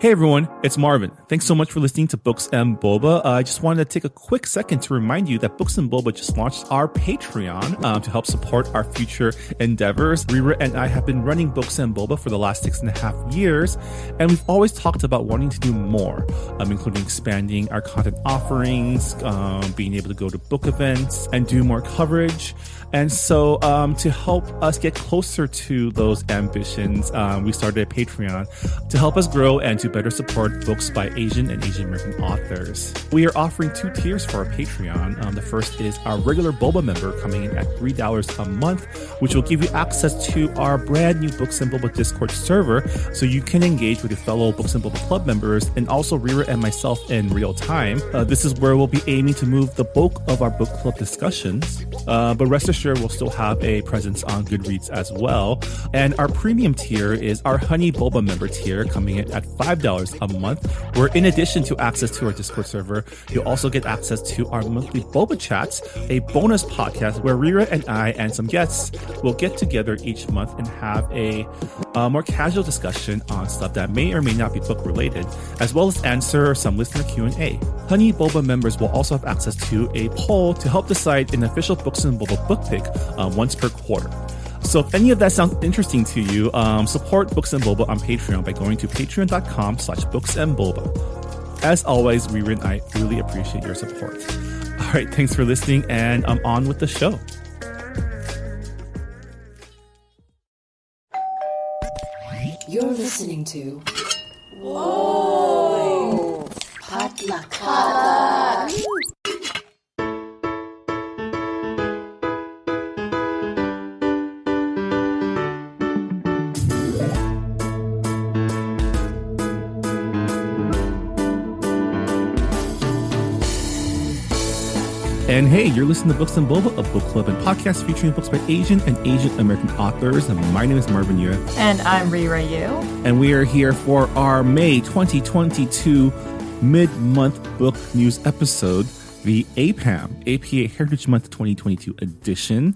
Hey everyone, it's Marvin. Thanks so much for listening to Books and Boba. I just wanted to take a quick second to remind you that Books and Boba just launched our Patreon to help support our future endeavors. Rira and I have been running Books and Boba for the last 6.5 years, and we've always talked about wanting to do more, including expanding our content offerings, being able to go to book events and do more coverage. And so to help us get closer to those ambitions, we started a Patreon to help us grow and to better support books by Asian and Asian American authors. We are offering 2 tiers for our Patreon. The first is our regular Boba member coming in at $3 a month, which will give you access to our brand new Books and Boba Discord server so you can engage with your fellow Books and Boba Club members and also Rira and myself in real time. This is where we'll be aiming to move the bulk of our book club discussions, but rest assured we'll still have a presence on Goodreads as well. And our premium tier is our Honey Boba member tier coming in at $5 a month, where in addition to access to our Discord server, you'll also get access to our monthly Boba Chats, a bonus podcast where Rira and I and some guests will get together each month and have a more casual discussion on stuff that may or may not be book related, as well as answer some listener Q&A. Honey Boba members will also have access to a poll to help decide an official Books and Boba book pick once per quarter. So if any of that sounds interesting to you, support Books and Boba on Patreon by going to patreon.com/booksandboba. As always, Rira and I really appreciate your support. All right, thanks for listening, and I'm on with the show. You're listening to Whoa! Potluck. And hey, you're listening to Books and Boba, a book club and podcast featuring books by Asian and Asian American authors. And my name is Marvin Yu. And I'm Rira Yu. And we are here for our May 2022 mid-month book news episode, the APAM, APA Heritage Month 2022 edition.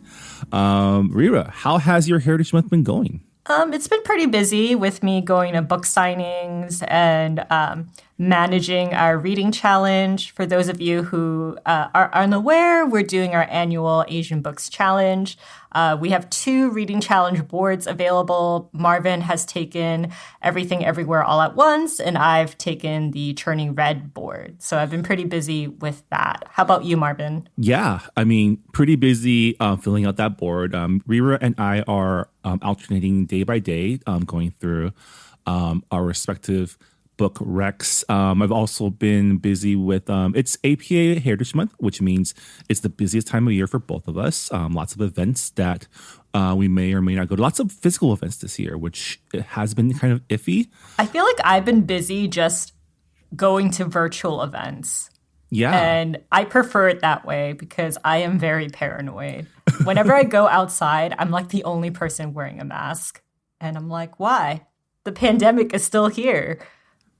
Rira, how has your Heritage Month been going? It's been pretty busy with me going to book signings and managing our reading challenge. For those of you who are unaware, we're doing our annual Asian Books Challenge. We have 2 reading challenge boards available. Marvin has taken Everything Everywhere All at Once, and I've taken the Churning Red board. So I've been pretty busy with that. How about you, Marvin? Yeah, I mean, pretty busy filling out that board. Rira and I are alternating day by day, going through our respective book recs. I've also been busy with, it's APA Heritage Month, which means it's the busiest time of year for both of us. Lots of events that we may or may not go to. Lots of physical events this year, which has been kind of iffy. I feel like I've been busy just going to virtual events. Yeah. And I prefer it that way because I am very paranoid. Whenever I go outside, I'm like the only person wearing a mask. And I'm like, why? The pandemic is still here.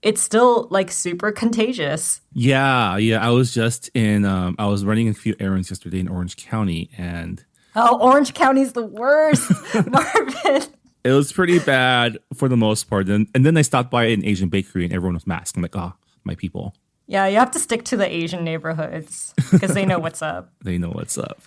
It's still like super contagious. Yeah. I was just I was running a few errands yesterday in Orange County, and Orange County's the worst, Marvin. It was pretty bad for the most part. And then I stopped by an Asian bakery and everyone was masked. I'm like, my people. Yeah, you have to stick to the Asian neighborhoods because they know what's up. They know what's up.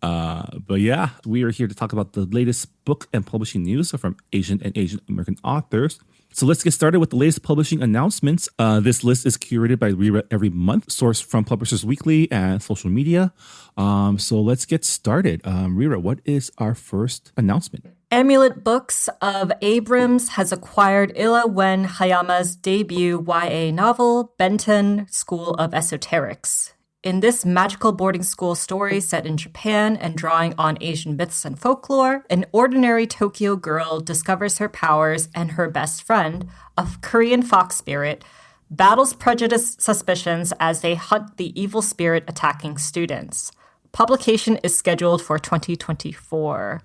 But yeah, we are here to talk about the latest book and publishing news from Asian and Asian American authors. So let's get started with the latest publishing announcements. This list is curated by Rira every month, sourced from Publishers Weekly and social media. So let's get started. Rira, what is our first announcement? Amulet Books of Abrams has acquired Nguyen-Hayama's debut YA novel, Benten, School of Esoterics. In this magical boarding school story set in Japan and drawing on Asian myths and folklore, an ordinary Tokyo girl discovers her powers and her best friend, a Korean fox spirit, battles prejudiced suspicions as they hunt the evil spirit attacking students. Publication is scheduled for 2024.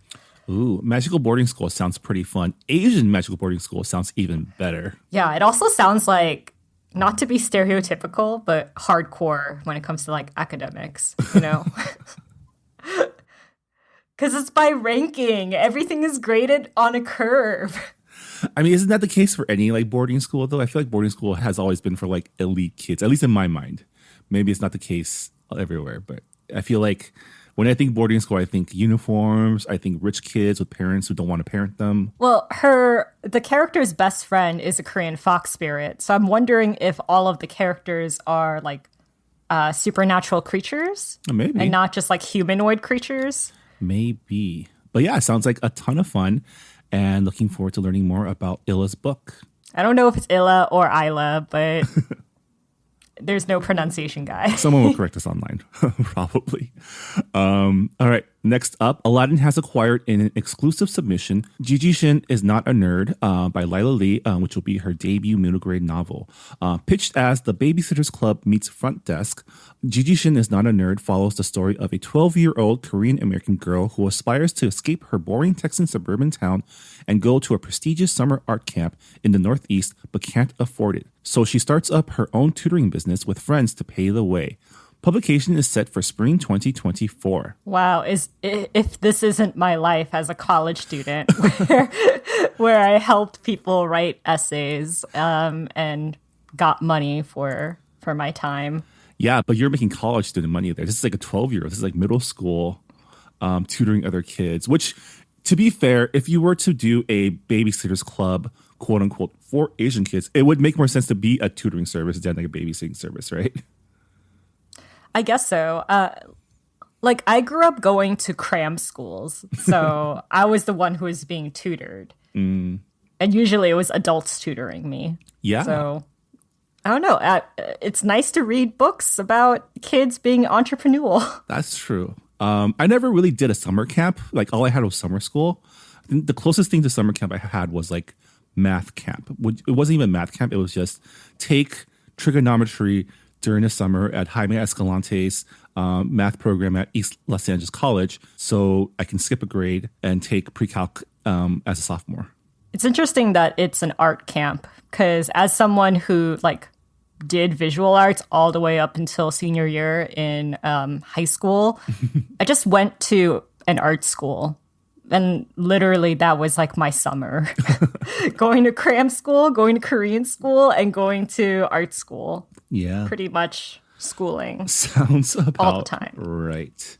Ooh, magical boarding school sounds pretty fun. Asian magical boarding school sounds even better. Yeah, it also sounds like, not to be stereotypical, but hardcore when it comes to like academics, you know? Because it's by ranking. Everything is graded on a curve. I mean, isn't that the case for any like boarding school though? I feel like boarding school has always been for like elite kids, at least in my mind. Maybe it's not the case everywhere, but I feel like when I think boarding school, I think uniforms, I think rich kids with parents who don't want to parent them. Well, the character's best friend is a Korean fox spirit. So I'm wondering if all of the characters are like supernatural creatures. Maybe. And not just like humanoid creatures. Maybe. But yeah, it sounds like a ton of fun. And looking forward to learning more about Illa's book. I don't know if it's Illa or Isla, but there's no pronunciation guide. Someone will correct us online, probably. All right. Next up, Aladdin has acquired in an exclusive submission, Gigi Shin is Not a Nerd by Lyla Lee, which will be her debut middle grade novel. Pitched as The Babysitter's Club meets Front Desk, Gigi Shin is Not a Nerd follows the story of a 12-year-old Korean-American girl who aspires to escape her boring Texan suburban town and go to a prestigious summer art camp in the Northeast but can't afford it. So she starts up her own tutoring business with friends to pay the way. Publication is set for spring 2024. Wow, if this isn't my life as a college student, where I helped people write essays and got money for my time. Yeah, but you're making college student money there. This is like a 12-year-old. This is like middle school tutoring other kids, which, to be fair, if you were to do a babysitter's club, quote unquote, for Asian kids, it would make more sense to be a tutoring service than like a babysitting service, right? I guess so. Like I grew up going to cram schools, so I was the one who was being tutored. And usually it was adults tutoring me. Yeah. So I don't know. It's nice to read books about kids being entrepreneurial. That's true. I never really did a summer camp. Like all I had was summer school. I think the closest thing to summer camp I had was like math camp. It wasn't even math camp. It was just take trigonometry during the summer at Jaime Escalante's math program at East Los Angeles College, so I can skip a grade and take pre-calc as a sophomore. It's interesting that it's an art camp, because as someone who like did visual arts all the way up until senior year in high school, I just went to an art school. And literally that was like my summer. Going to cram school, going to Korean school, and going to art school. Yeah. Pretty much schooling. Sounds about all the time. Right.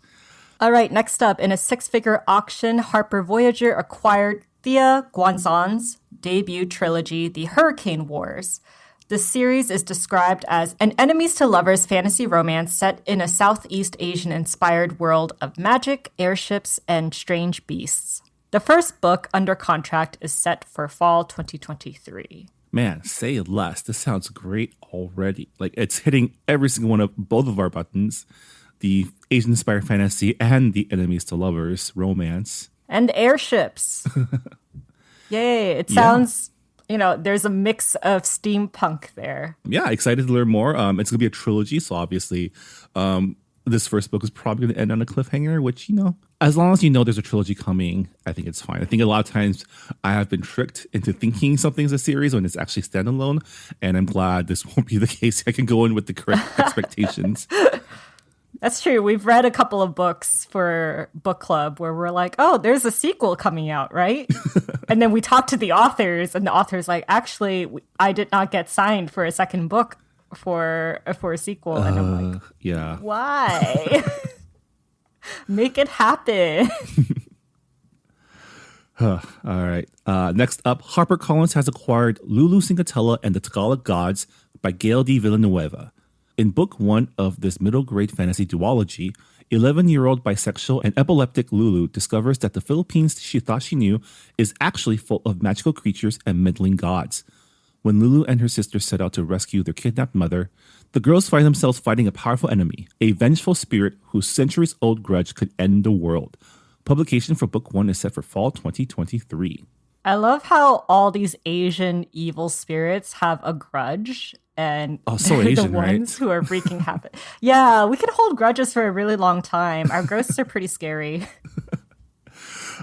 All right, next up, in a 6-figure auction, Harper Voyager acquired Thea Guanzon's debut trilogy, The Hurricane Wars. The series is described as an enemies to lovers fantasy romance set in a Southeast Asian-inspired world of magic, airships, and strange beasts. The first book under contract is set for fall 2023. Man, say less. This sounds great already. Like it's hitting every single one of both of our buttons. The Asian-inspired fantasy and the enemies to lovers romance. And airships. Yay. It sounds... You know, there's a mix of steampunk there. Yeah, excited to learn more. It's going to be a trilogy, so obviously this first book is probably going to end on a cliffhanger, which, you know, as long as you know there's a trilogy coming, I think it's fine. I think a lot of times I have been tricked into thinking something's a series when it's actually standalone, and I'm glad this won't be the case. I can go in with the correct expectations. That's true. We've read a couple of books for book club where we're like, oh, there's a sequel coming out, right? And then we talk to the authors, and the author's like, actually, I did not get signed for a second book for a sequel. And I'm like, yeah. Why? Make it happen. All right. Next up, HarperCollins has acquired Lulu, Sinagtala, and the Tagalog Gods by Gail D. Villanueva. In book 1 of this middle grade fantasy duology, 11-year-old bisexual and epileptic Lulu discovers that the Philippines she thought she knew is actually full of magical creatures and meddling gods. When Lulu and her sister set out to rescue their kidnapped mother, the girls find themselves fighting a powerful enemy, a vengeful spirit whose centuries-old grudge could end the world. Publication for book 1 is set for fall 2023. I love how all these Asian evil spirits have a grudge. And so they're Asian, the ones right? who are wreaking havoc. Yeah, we can hold grudges for a really long time. Our ghosts are pretty scary.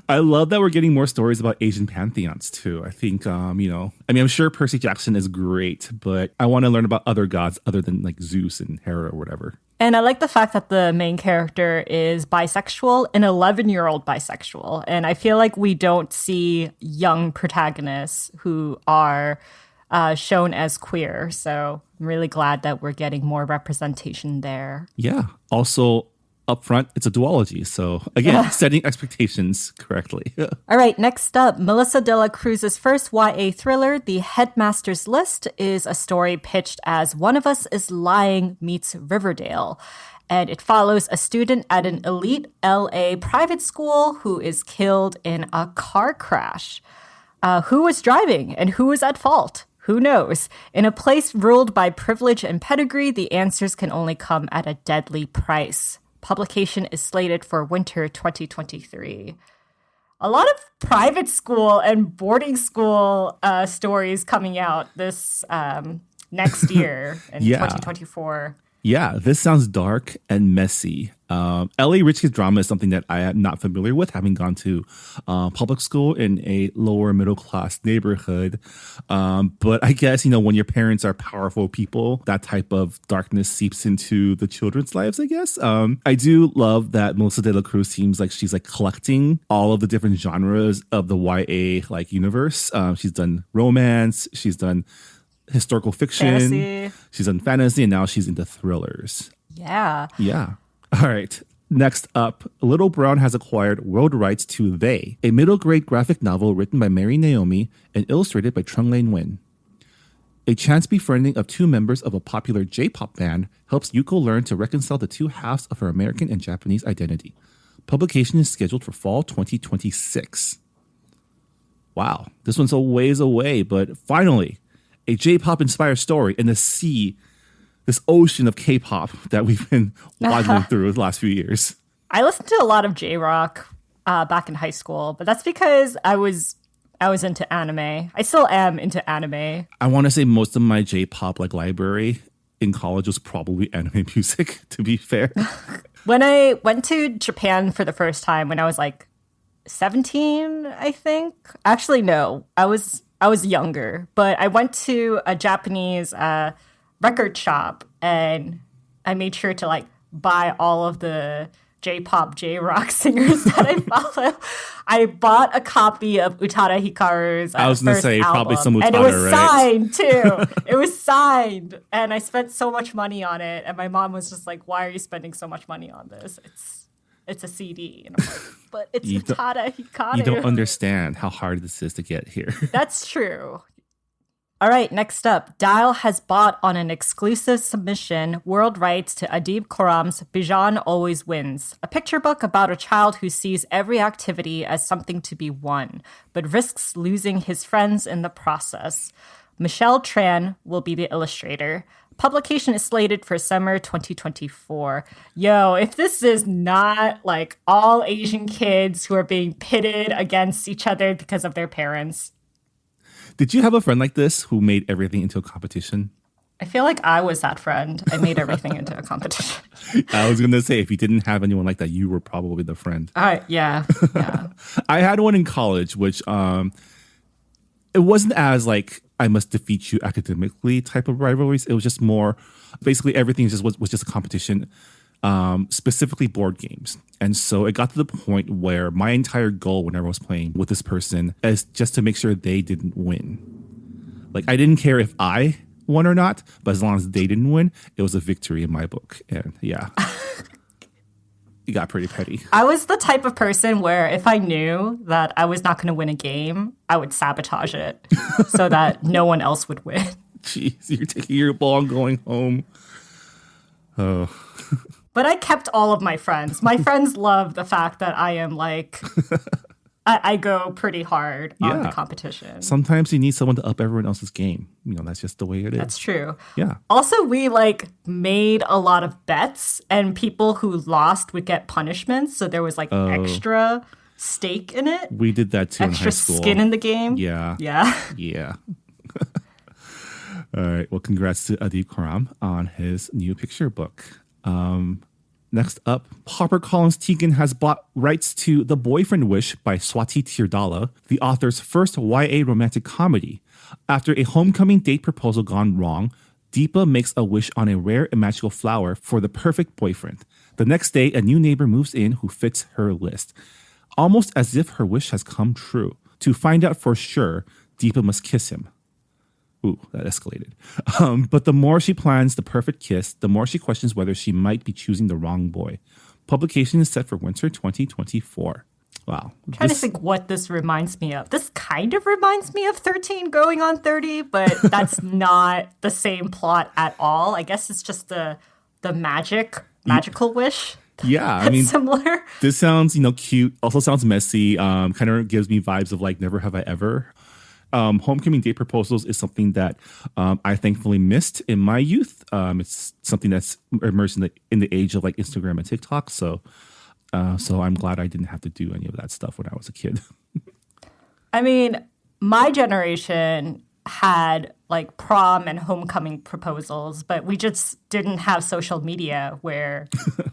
I love that we're getting more stories about Asian pantheons too. I think, I'm sure Percy Jackson is great, but I want to learn about other gods other than like Zeus and Hera or whatever. And I like the fact that the main character is bisexual, an 11-year-old bisexual. And I feel like we don't see young protagonists who are shown as queer. So I'm really glad that we're getting more representation there. Yeah. Also, up front, it's a duology. So again, setting expectations correctly. All right, next up, Melissa de la Cruz's first YA thriller, The Headmaster's List, is a story pitched as One of Us is Lying meets Riverdale. And it follows a student at an elite LA private school who is killed in a car crash. Who was driving and who was at fault? Who knows? In a place ruled by privilege and pedigree, the answers can only come at a deadly price. Publication is slated for winter 2023. A lot of private school and boarding school stories coming out this next year in 2024. Yeah, this sounds dark and messy. LA rich kids drama is something that I am not familiar with, having gone to public school in a lower middle class neighborhood. But I guess, when your parents are powerful people, that type of darkness seeps into the children's lives, I guess. I do love that Melissa de la Cruz seems like she's collecting all of the different genres of the YA universe. She's done romance, she's done historical fiction, fantasy. She's done fantasy, and now she's into thrillers. Yeah. All right. Next up, Little Brown has acquired world rights to They, a middle grade graphic novel written by MariNaomi and illustrated by Trung Nguyen. A chance befriending of two members of a popular J-pop band helps Yuko learn to reconcile the two halves of her American and Japanese identity. Publication is scheduled for fall 2026. Wow, this one's a ways away, but finally, a J-pop inspired story in the sea, this ocean of K-pop that we've been waddling through the last few years. I listened to a lot of J-rock back in high school, but that's because I was into anime. I still am into anime. I want to say most of my J-pop library in college was probably anime music, to be fair. When I went to Japan for the first time when I was 17, I think. Actually, no, I was younger, but I went to a Japanese record shop and I made sure to buy all of the J-pop, J-rock singers that I follow. I bought a copy of Utada Hikaru's I was going to say album, probably some Utada, and it was right? signed too. It was signed, and I spent so much money on it. And my mom was just like, "Why are you spending so much money on this? It's a CD." And I'm like, "But it's Utada Hikaru." You don't understand how hard this is to get here. That's true. All right, next up, Dial has bought on an exclusive submission world rights to Adib Khorram's Bijan Always Wins, a picture book about a child who sees every activity as something to be won, but risks losing his friends in the process. Michelle Tran will be the illustrator. Publication is slated for summer 2024. Yo, if this is not all Asian kids who are being pitted against each other because of their parents. Did you have a friend like this who made everything into a competition? I feel like I was that friend. I made everything into a competition. I was going to say, if you didn't have anyone like that, you were probably the friend. Yeah. I had one in college, which it wasn't as I must defeat you academically type of rivalries. It was just more, basically everything was just a competition, specifically board games. And so it got to the point where my entire goal whenever I was playing with this person is just to make sure they didn't win. I didn't care if I won or not, but as long as they didn't win, it was a victory in my book. And yeah, it got pretty petty. I was the type of person where if I knew that I was not going to win a game, I would sabotage it so that no one else would win. Jeez, you're taking your ball and going home. Oh. But I kept all of my friends. My friends love the fact that I am I go pretty hard on the competition. Sometimes you need someone to up everyone else's game. That's just the way it is. That's true. Yeah. Also, we made a lot of bets and people who lost would get punishments. So there was extra stake in it. We did that too in high school. Extra skin in the game. Yeah. Yeah. All right. Well, congrats to Adib Khorram on his new picture book. Next up, HarperCollins Tegan has bought rights to The Boyfriend Wish by Swati Teerdhala, the author's first YA romantic comedy. After a homecoming date proposal gone wrong, Deepa makes a wish on a rare and magical flower for the perfect boyfriend. The next day, a new neighbor moves in who fits her list. Almost as if her wish has come true. To find out for sure, Deepa must kiss him. Ooh, that escalated. But the more she plans the perfect kiss, the more she questions whether she might be choosing the wrong boy. Publication is set for winter 2024. Wow. I'm trying to think what this reminds me of. This kind of reminds me of 13 going on 30, but that's not the same plot at all. I guess it's just the magical wish. Yeah, I mean, similar. This sounds, cute. Also sounds messy. Kind of gives me vibes of like Never Have I Ever. Homecoming date proposals is something that I thankfully missed in my youth. It's something that's emerged in the age of like Instagram and TikTok. So I'm glad I didn't have to do any of that stuff when I was a kid. I mean, my generation had like prom and homecoming proposals, but we just didn't have social media where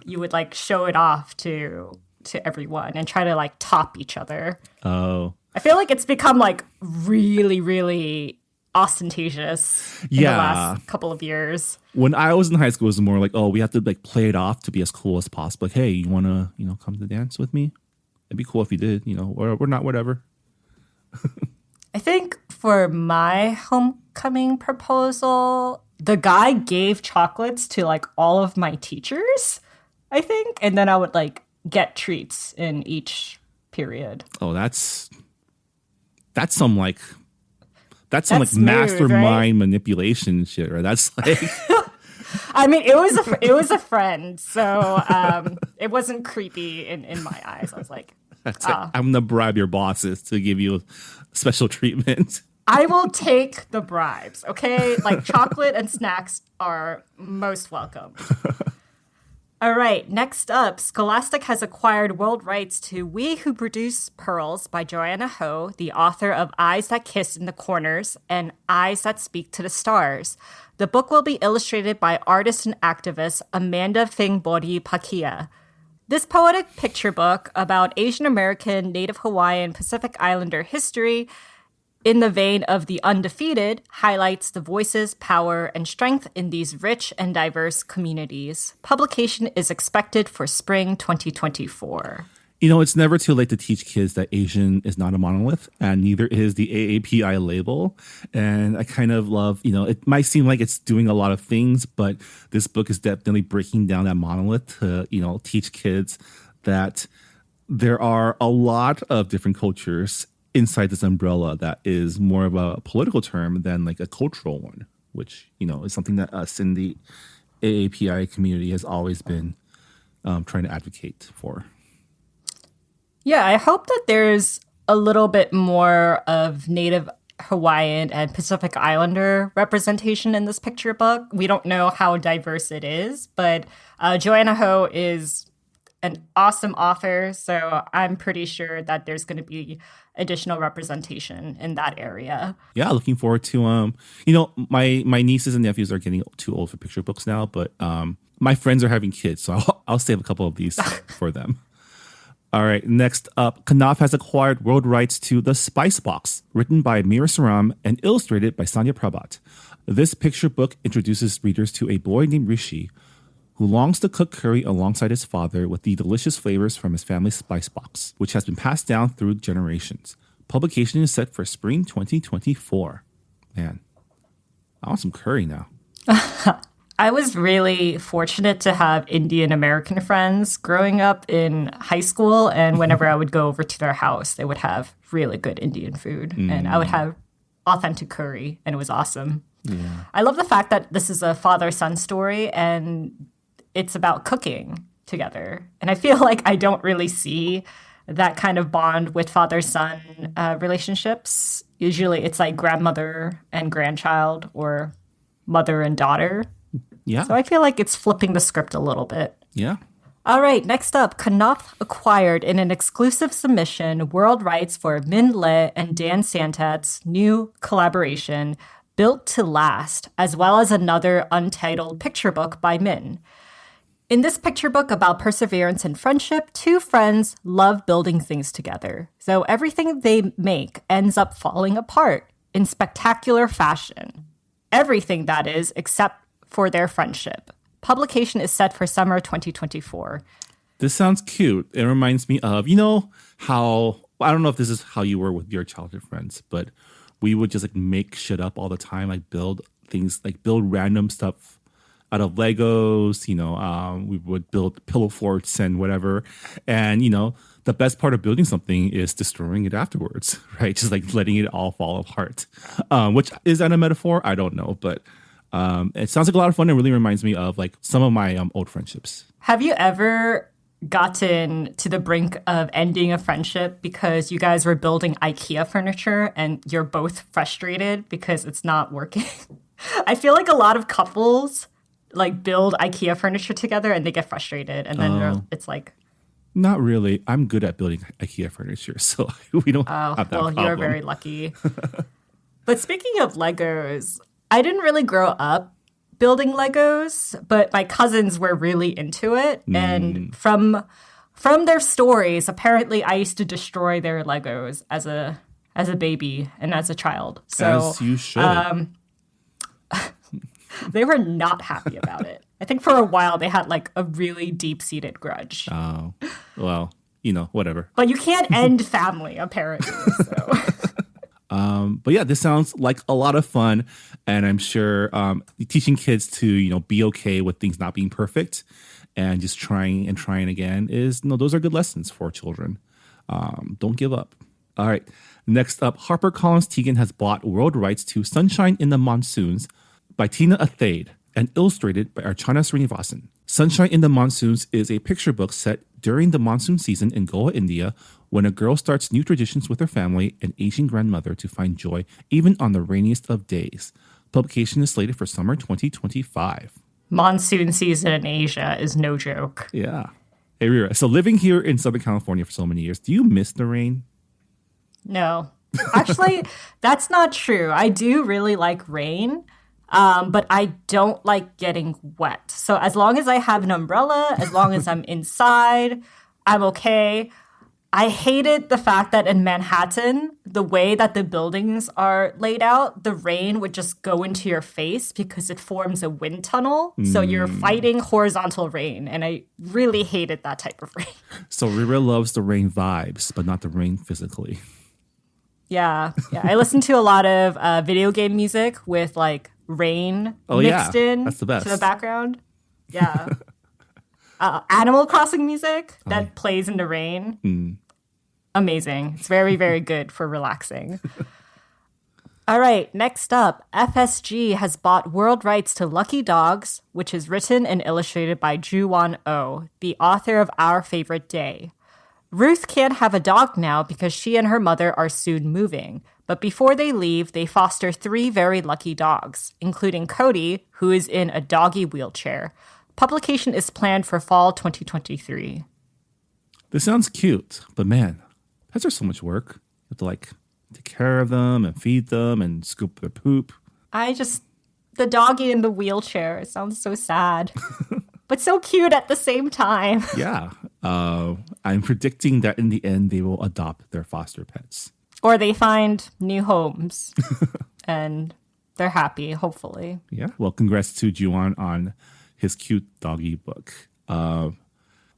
you would like show it off to everyone and try to like top each other. Oh. I feel like it's become like really, really ostentatious in the last couple of years. When I was in high school, it was more like, oh, we have to like play it off to be as cool as possible. Like, hey, you want to, come to dance with me? It'd be cool if you did, or not, whatever. I think for my homecoming proposal, the guy gave chocolates to like all of my teachers, I think. And then I would like get treats in each period. Oh, that's some like smooth, mastermind right? Manipulation shit, right? That's like I mean, it was a friend, so it wasn't creepy in my eyes. I was like, I'm gonna bribe your bosses to give you special treatment. I will take the bribes, okay? Like chocolate and snacks are most welcome. All right, next up, Scholastic has acquired world rights to We Who Produce Pearls by Joanna Ho, the author of Eyes That Kiss in the Corners and Eyes That Speak to the Stars. The book will be illustrated by artist and activist Amanda Phingbodhipakkiya. This poetic picture book about Asian American, Native Hawaiian, Pacific Islander history in the vein of The Undefeated, highlights the voices, power, and strength in these rich and diverse communities. Publication is expected for spring 2024. It's never too late to teach kids that Asian is not a monolith, and neither is the AAPI label. And I kind of love, it might seem like it's doing a lot of things, but this book is definitely breaking down that monolith to, teach kids that there are a lot of different cultures inside this umbrella that is more of a political term than like a cultural one, which, is something that us in the AAPI community has always been trying to advocate for. Yeah, I hope that there's a little bit more of Native Hawaiian and Pacific Islander representation in this picture book. We don't know how diverse it is, but Joanna Ho is an awesome author, so I'm pretty sure that there's going to be additional representation in that area. Yeah, looking forward to my nieces and nephews are getting too old for picture books now, but my friends are having kids, so I'll save a couple of these for them. All right, next up, Knopf has acquired world rights to The Spice Box, written by Meera Sriram and illustrated by Sandhya Prabhat. This picture book introduces readers to a boy named Rishi who longs to cook curry alongside his father with the delicious flavors from his family's spice box, which has been passed down through generations. Publication is set for spring 2024. Man, I want some curry now. I was really fortunate to have Indian American friends growing up in high school, and whenever I would go over to their house, they would have really good Indian food, and I would have authentic curry, and it was awesome. Yeah. I love the fact that this is a father-son story, and it's about cooking together. And I feel like I don't really see that kind of bond with father-son relationships. Usually it's like grandmother and grandchild or mother and daughter. Yeah. So I feel like it's flipping the script a little bit. Yeah. All right, next up, Knopf acquired in an exclusive submission world rights for Minh Le and Dan Santat's new collaboration, Built to Last, as well as another untitled picture book by Minh. In this picture book about perseverance and friendship, two friends love building things together, though everything they make ends up falling apart in spectacular fashion. Everything, that is, except for their friendship. Publication is set for summer 2024. This sounds cute. It reminds me of, how, I don't know if this is how you were with your childhood friends, but we would just like make shit up all the time, like build things, like build random stuff out of Legos, we would build pillow forts and whatever. And, the best part of building something is destroying it afterwards, right? Just like letting it all fall apart. Which is that a metaphor? I don't know, but it sounds like a lot of fun. It really reminds me of like some of my old friendships. Have you ever gotten to the brink of ending a friendship because you guys were building IKEA furniture and you're both frustrated because it's not working? I feel like a lot of couples like build IKEA furniture together and they get frustrated and then it's like... Not really. I'm good at building IKEA furniture, so we don't have that problem. Well, you're very lucky. But speaking of Legos, I didn't really grow up building Legos, but my cousins were really into it. And from their stories, apparently I used to destroy their Legos as a baby and as a child. So as you should. They were not happy about it. I think for a while they had like a really deep-seated grudge. Oh, well, whatever. But you can't end family, apparently. So. But yeah, this sounds like a lot of fun. And I'm sure teaching kids to, be okay with things not being perfect and just trying again is, those are good lessons for children. Don't give up. All right. Next up, HarperCollins Tegan has bought world rights to Sunshine in the Monsoons by Tina Athaide and illustrated by Archana Srinivasan. Sunshine in the Monsoons is a picture book set during the monsoon season in Goa, India, when a girl starts new traditions with her family and aging grandmother to find joy even on the rainiest of days. Publication is slated for summer 2025. Monsoon season in Asia is no joke. Yeah. Hey, Rira, so living here in Southern California for so many years, do you miss the rain? No. Actually, that's not true. I do really like rain. But I don't like getting wet. So as long as I have an umbrella, as long as I'm inside, I'm okay. I hated the fact that in Manhattan, the way that the buildings are laid out, the rain would just go into your face because it forms a wind tunnel. So you're fighting horizontal rain. And I really hated that type of rain. So Rira loves the rain vibes, but not the rain physically. Yeah. I listen to a lot of video game music with like rain mixed in that's the best. To the background. Yeah. Animal Crossing music that plays in the rain. Amazing. It's very, very good for relaxing. All right, next up, FSG has bought world rights to Lucky Dogs, which is written and illustrated by Ju-won Oh, the author of Our Favorite Day. Ruth can't have a dog now because she and her mother are soon moving. But before they leave, they foster 3 very lucky dogs, including Cody, who is in a doggy wheelchair. Publication is planned for fall 2023. This sounds cute, but man, pets are so much work. You have to like take care of them and feed them and scoop their poop. The doggy in the wheelchair, it sounds so sad. But so cute at the same time. Yeah. I'm predicting that in the end, they will adopt their foster pets. Or they find new homes. And they're happy, hopefully. Yeah. Well, congrats to Ju-won on his cute doggy book.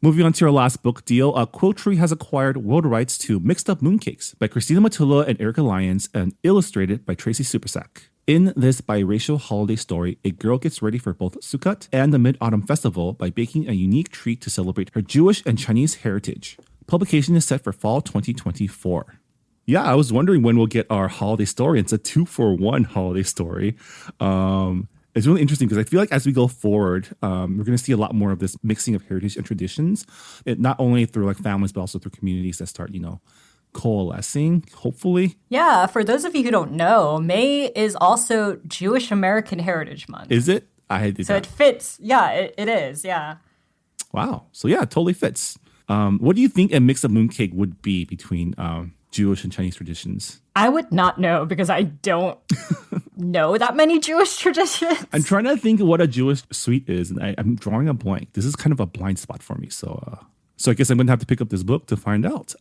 Moving on to our last book deal, Quiltree has acquired world rights to Mixed Up Mooncakes by Christina Matula and Erica Lyons and illustrated by Tracy Supersack. In this biracial holiday story, a girl gets ready for both Sukkot and the Mid-Autumn Festival by baking a unique treat to celebrate her Jewish and Chinese heritage. Publication is set for fall 2024. Yeah, I was wondering when we'll get our holiday story. It's a 2-for-1 holiday story. It's really interesting because I feel like as we go forward, we're going to see a lot more of this mixing of heritage and traditions. Not only through like families, but also through communities that start, coalescing, hopefully. Yeah, for those of you who don't know, May is also Jewish American Heritage Month. Is it? It fits. Yeah, it is. Yeah. Wow. So yeah, it totally fits. What do you think a mix of mooncake would be between Jewish and Chinese traditions? I would not know because I don't know that many Jewish traditions. I'm trying to think of what a Jewish sweet is, and I'm drawing a blank. This is kind of a blind spot for me. So I guess I'm going to have to pick up this book to find out.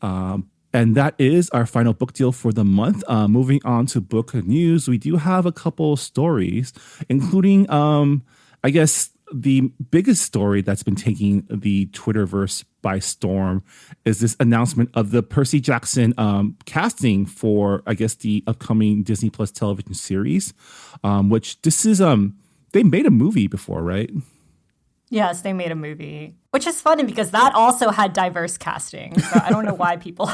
And that is our final book deal for the month. Moving on to book news, we do have a couple stories, including, I guess, the biggest story that's been taking the Twitterverse by storm is this announcement of the Percy Jackson casting for, I guess, the upcoming Disney Plus television series, which this is, they made a movie before, right? Yes, they made a movie, which is funny because that also had diverse casting. So I don't know why people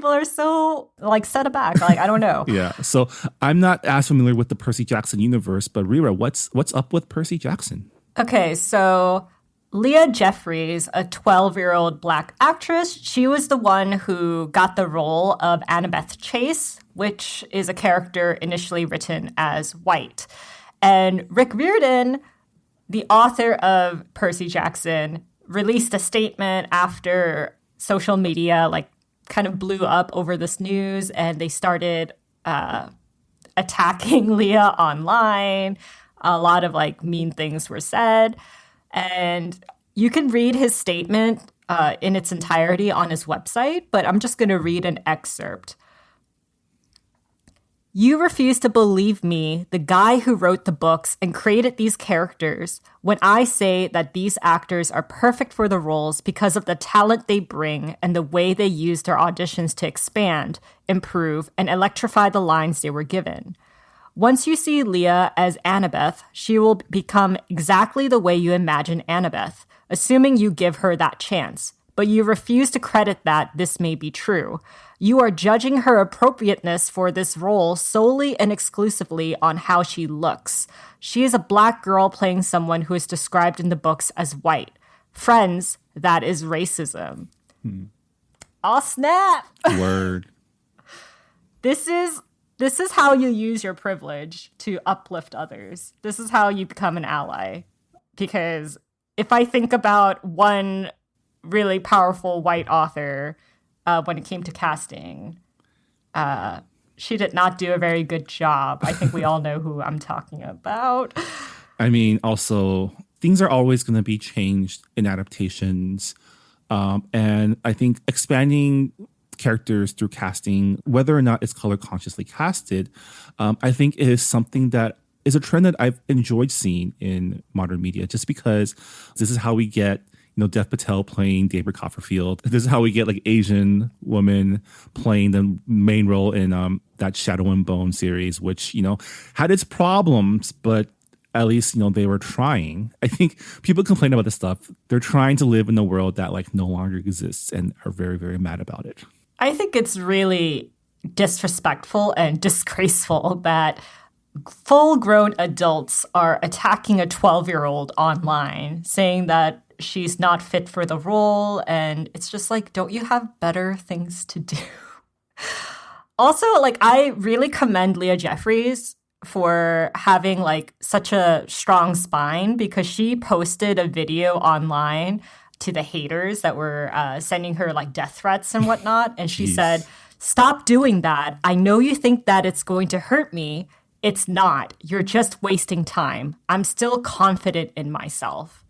are so set aback. I don't know. Yeah. So I'm not as familiar with the Percy Jackson universe, but Rira, what's up with Percy Jackson? Okay, so Leah Jeffries, a 12-year-old Black actress, she was the one who got the role of Annabeth Chase, which is a character initially written as white. And Rick Riordan, the author of Percy Jackson, released a statement after social media kind of blew up over this news, and they started attacking Leah online. A lot of mean things were said, and you can read his statement in its entirety on his website, but I'm just going to read an excerpt. You refuse to believe me, the guy who wrote the books and created these characters, when I say that these actors are perfect for the roles because of the talent they bring and the way they use their auditions to expand, improve, and electrify the lines they were given. Once you see Leah as Annabeth, she will become exactly the way you imagine Annabeth, assuming you give her that chance. But you refuse to credit that this may be true. You are judging her appropriateness for this role solely and exclusively on how she looks. She is a Black girl playing someone who is described in the books as white. Friends, that is racism. Oh, snap! Word. This is how you use your privilege to uplift others. This is how you become an ally. Because if I think about one really powerful white author when it came to casting, she did not do a very good job. I think we all know who I'm talking about. I mean, also, things are always going to be changed in adaptations. And I think expanding characters through casting, whether or not it's color consciously casted, I think is something that is a trend that I've enjoyed seeing in modern media, just because this is how we get Dev Patel playing David Copperfield. This is how we get Asian woman playing the main role in that Shadow and Bone series, which, had its problems, but at least, they were trying. I think people complain about this stuff. They're trying to live in a world that no longer exists and are very, very mad about it. I think it's really disrespectful and disgraceful that full-grown adults are attacking a 12-year-old online, saying that she's not fit for the role, and it's just don't you have better things to do? Also, I really commend Leah Jeffries for having such a strong spine, because she posted a video online to the haters that were sending her death threats and whatnot, and she said, "Stop doing that. I know you think that it's going to hurt me. It's not. You're just wasting time. I'm still confident in myself."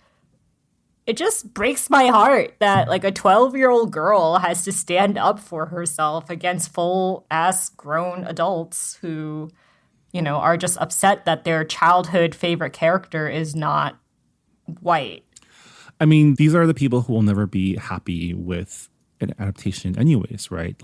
It just breaks my heart that a 12-year-old girl has to stand up for herself against full-ass grown adults who, are just upset that their childhood favorite character is not white. I mean, these are the people who will never be happy with an adaptation anyways, right?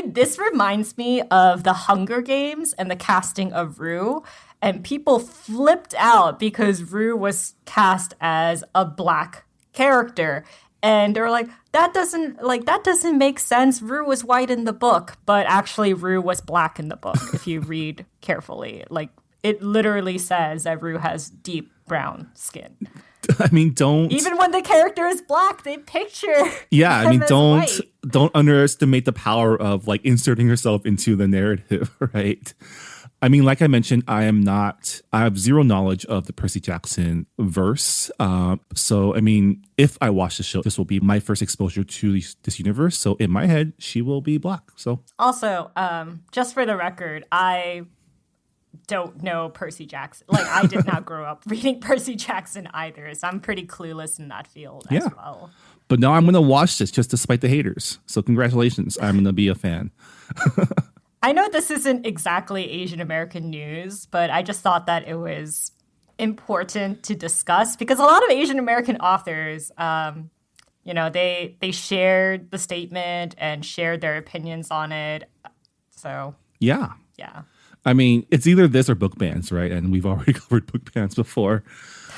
This reminds me of the Hunger Games and the casting of Rue. And people flipped out because Rue was cast as a Black character, and they're that doesn't make sense. Rue was white in the book, but actually Rue was Black in the book. If you read carefully, it literally says that Rue has deep brown skin. I mean, don't, even when the character is Black, they picture don't underestimate the power of inserting yourself into the narrative, right? I mean, like I mentioned, I have zero knowledge of the Percy Jackson verse. So, I mean, if I watch the show, this will be my first exposure to this universe. So in my head, she will be Black. So also, just for the record, I don't know Percy Jackson. I did not grow up reading Percy Jackson either. So I'm pretty clueless in that field as well. But now I'm going to watch this just despite the haters. So congratulations. I'm going to be a fan. I know this isn't exactly Asian American news, but I just thought that it was important to discuss because a lot of Asian American authors, they shared the statement and shared their opinions on it. So yeah. I mean, it's either this or book bans, right? And we've already covered book bans before.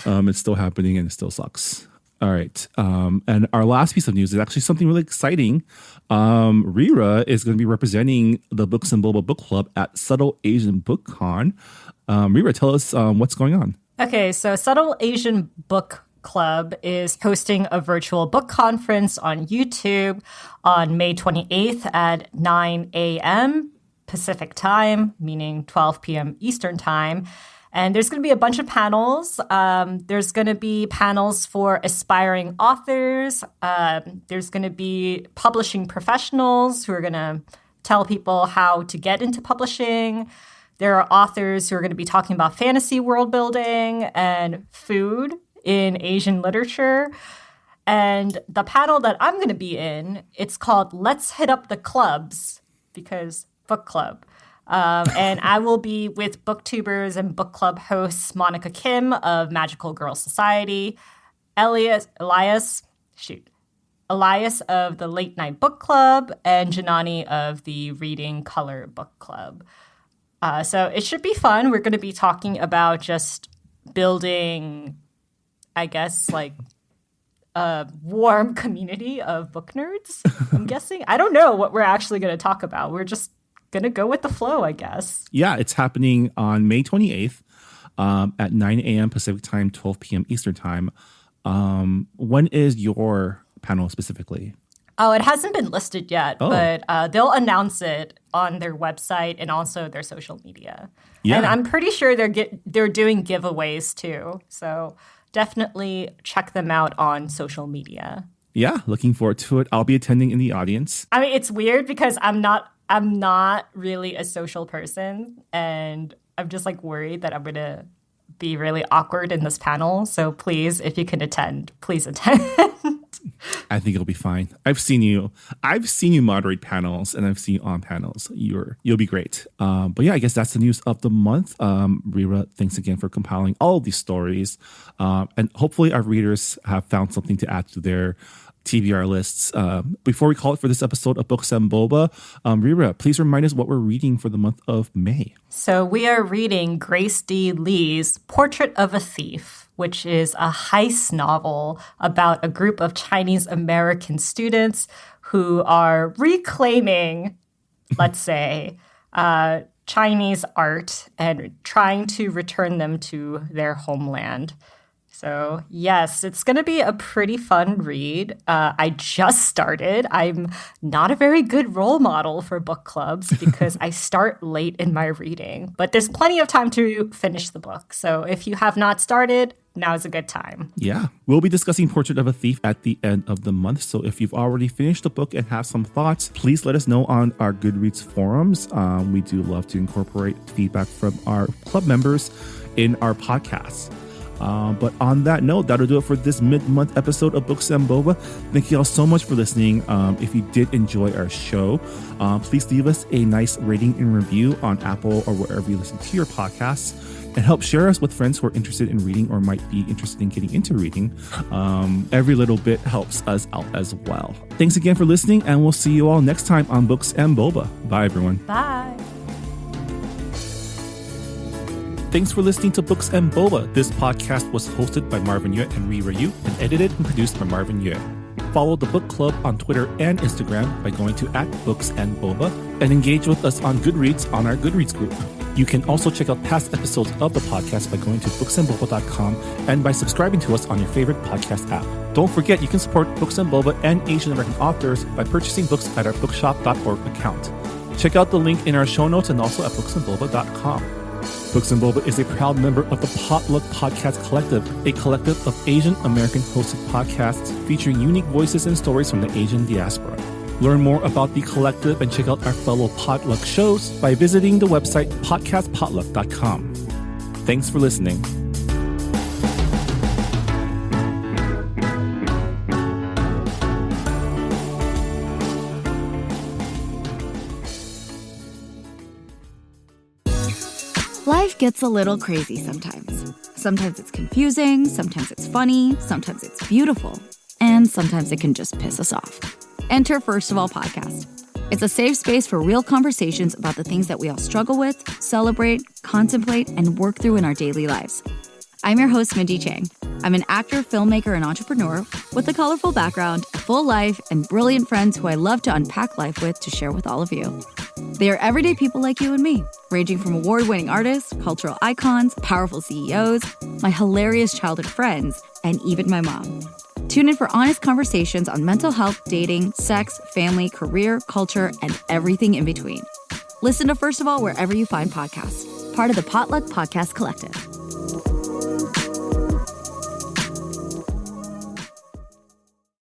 It's still happening and it still sucks. All right. And our last piece of news is actually something really exciting. Rira is going to be representing the Books and Boba Book Club at Subtle Asian Book Con. Rira, tell us what's going on. Okay, so Subtle Asian Book Club is hosting a virtual book conference on YouTube on May 28th at 9 a.m. Pacific time, meaning 12 p.m. Eastern time. And there's going to be a bunch of panels. There's going to be panels for aspiring authors. There's going to be publishing professionals who are going to tell people how to get into publishing. There are authors who are going to be talking about fantasy world building and food in Asian literature. And the panel that I'm going to be in, it's called Let's Hit Up the Clubs, because book club. And I will be with booktubers and book club hosts Monica Kim of Magical Girl Society, Elias of the Late Night Book Club, and Janani of the Reading Color Book Club. So it should be fun. We're going to be talking about just building, I guess, like a warm community of book nerds, I'm guessing. I don't know what we're actually going to talk about. We're just going to go with the flow, I guess. Yeah, it's happening on May 28th at 9 a.m. Pacific time, 12 p.m. Eastern time. When is your panel specifically? Oh, it hasn't been listed yet, but they'll announce it on their website and also their social media. Yeah. And I'm pretty sure they're doing giveaways too. So definitely check them out on social media. Yeah, looking forward to it. I'll be attending in the audience. I mean, it's weird because I'm not really a social person, and I'm just like worried that I'm going to be really awkward in this panel. So please, if you can attend, please attend. I think it'll be fine. I've seen you moderate panels, and I've seen you on panels. You'll be great. But yeah, I guess that's the news of the month. Rira, thanks again for compiling all of these stories. And hopefully our readers have found something to add to their TBR lists. Before we call it for this episode of Books and Boba, Rira, please remind us what we're reading for the month of May. So we are reading Grace D. Lee's Portrait of a Thief, which is a heist novel about a group of Chinese American students who are reclaiming, let's say, Chinese art and trying to return them to their homeland. So, yes, it's going to be a pretty fun read. I just started. I'm not a very good role model for book clubs because I start late in my reading. But there's plenty of time to finish the book. So if you have not started, now is a good time. Yeah. We'll be discussing Portrait of a Thief at the end of the month. So if you've already finished the book and have some thoughts, please let us know on our Goodreads forums. We do love to incorporate feedback from our club members in our podcasts. But on that note, that'll do it for this mid-month episode of Books and Boba. Thank you all so much for listening. If you did enjoy our show, please leave us a nice rating and review on Apple or wherever you listen to your podcasts, and help share us with friends who are interested in reading or might be interested in getting into reading. Every little bit helps us out as well. Thanks again for listening, and we'll see you all next time on Books and Boba. Bye, everyone. Bye. Thanks for listening to Books and Boba. This podcast was hosted by Marvin Yue and Rira Yu and edited and produced by Marvin Yue. Follow the book club on Twitter and Instagram by going to @BooksandBoba and engage with us on Goodreads on our Goodreads group. You can also check out past episodes of the podcast by going to booksandboba.com and by subscribing to us on your favorite podcast app. Don't forget, you can support Books and Boba and Asian American authors by purchasing books at our bookshop.org account. Check out the link in our show notes and also at booksandboba.com. Books and Boba is a proud member of the Potluck Podcast Collective, a collective of Asian American hosted podcasts featuring unique voices and stories from the Asian diaspora. Learn more about the collective and check out our fellow Potluck shows by visiting the website podcastpotluck.com. Thanks for listening. Life gets a little crazy sometimes. Sometimes it's confusing, sometimes it's funny, sometimes it's beautiful, and sometimes it can just piss us off. Enter First of All Podcast. It's a safe space for real conversations about the things that we all struggle with, celebrate, contemplate, and work through in our daily lives. I'm your host, Mindy Chang. I'm an actor, filmmaker, and entrepreneur with a colorful background, a full life, and brilliant friends who I love to unpack life with to share with all of you. They are everyday people like you and me, ranging from award-winning artists, cultural icons, powerful CEOs, my hilarious childhood friends, and even my mom. Tune in for honest conversations on mental health, dating, sex, family, career, culture, and everything in between. Listen to First of All wherever you find podcasts, part of the Potluck Podcast Collective.